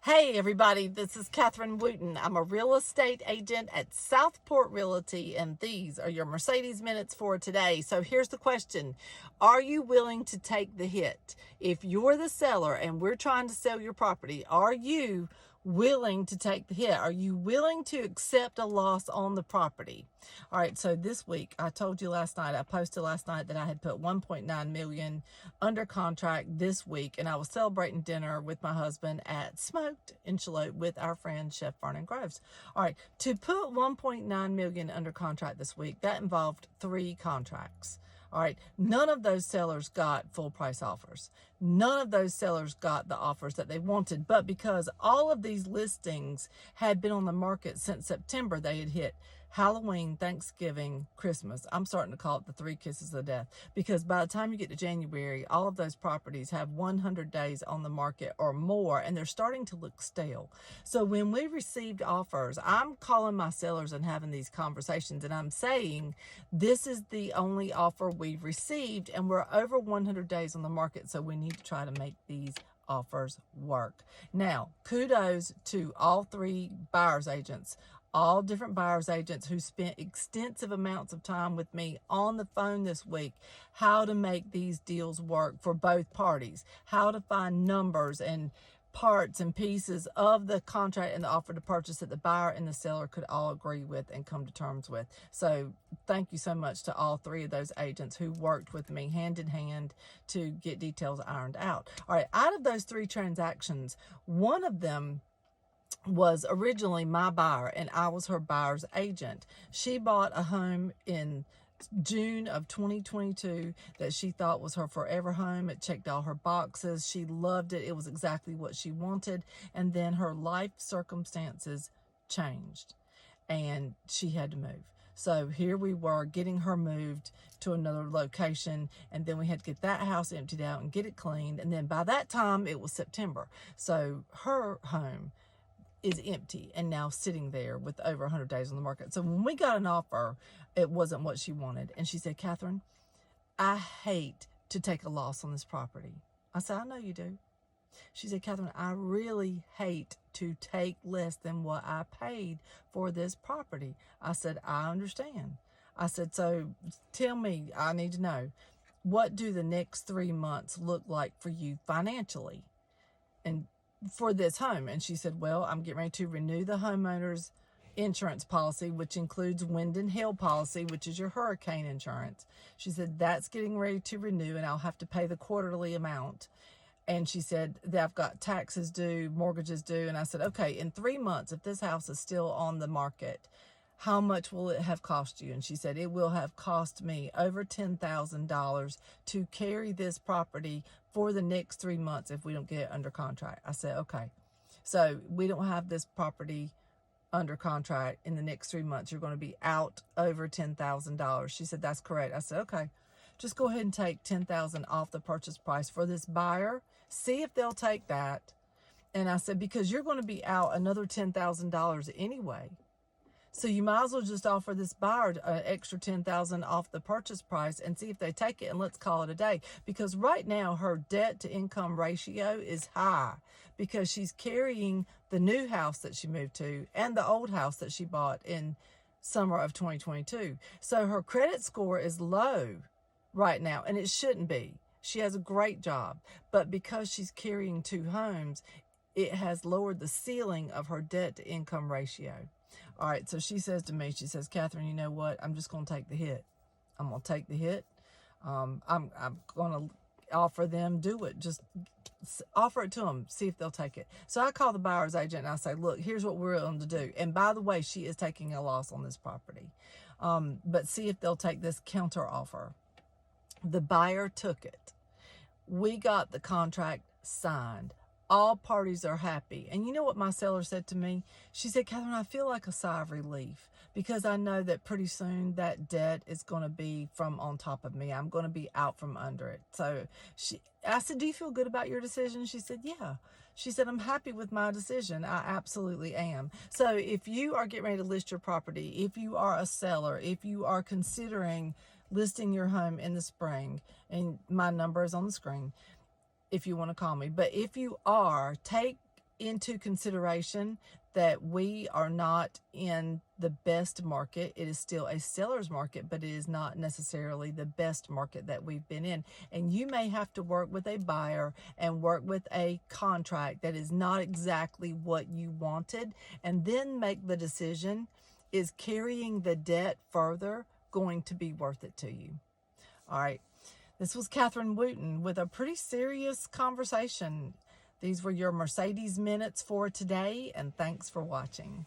Hey everybody, this is Catherine Wooten. I'm a real estate agent at Southport Realty, and these are your Mercedes Minutes for today. So here's the question. Are you willing to take the hit? If you're the seller and we're trying to sell your property, are you willing to take the hit? Are you willing to accept a loss on the property? All right, so this week, I posted last night that I had put 1.9 million under contract this week, and I was celebrating dinner with my husband at Smoked in Charlotte with our friend Chef Vernon Groves. All right, to put 1.9 million under contract this week, that involved 3 contracts. All right, none of those sellers got full price offers. None of those sellers got the offers that they wanted, but because all of these listings had been on the market since September, they had hit Halloween, Thanksgiving, Christmas. I'm starting to call it the 3 kisses of death, because by the time you get to January, all of those properties have 100 days on the market or more, and they're starting to look stale. So when we received offers, I'm calling my sellers and having these conversations, and I'm saying, this is the only offer we've received, and we're over 100 days on the market, so we need to try to make these offers work. Now, kudos to all 3 buyers agents, all different buyers agents who spent extensive amounts of time with me on the phone this week, how to make these deals work for both parties, how to find numbers and parts and pieces of the contract and the offer to purchase that the buyer and the seller could all agree with and come to terms with. So thank you so much to all 3 of those agents who worked with me hand in hand to get details ironed out. All right, out of those 3 transactions, one of them was originally my buyer and I was her buyer's agent. She bought a home in June of 2022 that she thought was her forever home. It checked all her boxes. She loved it. It was exactly what she wanted. And then her life circumstances changed and she had to move. So here we were getting her moved to another location, and then we had to get that house emptied out and get it cleaned. And then by that time it was September. So her home is empty and now sitting there with over 100 days on the market. So when we got an offer, it wasn't what she wanted. And she said, Catherine, I hate to take a loss on this property. I said, I know you do. She said, Catherine, I really hate to take less than what I paid for this property. I said, I understand. I said, so tell me, I need to know, what do the next 3 months look like for you financially and for this home? And she said, well, I'm getting ready to renew the homeowner's insurance policy, which includes wind and hail policy, which is your hurricane insurance. She said, that's getting ready to renew and I'll have to pay the quarterly amount. And she said that I've got taxes due, mortgages due. And I said, okay, in 3 months, if this house is still on the market, how much will it have cost you? And she said, it will have cost me over $10,000 to carry this property for the next 3 months if we don't get it under contract. I said, okay, so we don't have this property under contract in the next 3 months. You're going to be out over $10,000. She said, that's correct. I said, okay, just go ahead and take $10,000 off the purchase price for this buyer. See if they'll take that. And I said, because you're going to be out another $10,000 anyway. So you might as well just offer this buyer an extra $10,000 off the purchase price and see if they take it, and let's call it a day. Because right now her debt to income ratio is high because she's carrying the new house that she moved to and the old house that she bought in summer of 2022. So her credit score is low right now, and it shouldn't be. She has a great job, but because she's carrying 2 homes, it has lowered the ceiling of her debt to income ratio. All right, so she says to me, she says, Catherine, you know what? I'm just going to take the hit. I'm going to take the hit. I'm going to offer them, do it. Just offer it to them, see if they'll take it. So I call the buyer's agent and I say, look, here's what we're willing to do. And by the way, she is taking a loss on this property. But see if they'll take this counter offer. The buyer took it. We got the contract signed. All parties are happy. And you know what my seller said to me? She said, Catherine, I feel like a sigh of relief because I know that pretty soon that debt is going to be from on top of me. I'm going to be out from under it. So I said, do you feel good about your decision? She said, yeah. She said, I'm happy with my decision. I absolutely am. So if you are getting ready to list your property, if you are a seller, if you are considering listing your home in the spring, and my number is on the screen, if you want to call me. But if you are, take into consideration that we are not in the best market. It is still a seller's market, but it is not necessarily the best market that we've been in. And you may have to work with a buyer and work with a contract that is not exactly what you wanted, and then make the decision, is carrying the debt further going to be worth it to you? All right. This was Catherine Wooten with a pretty serious conversation. These were your Mercedes Minutes for today, and thanks for watching.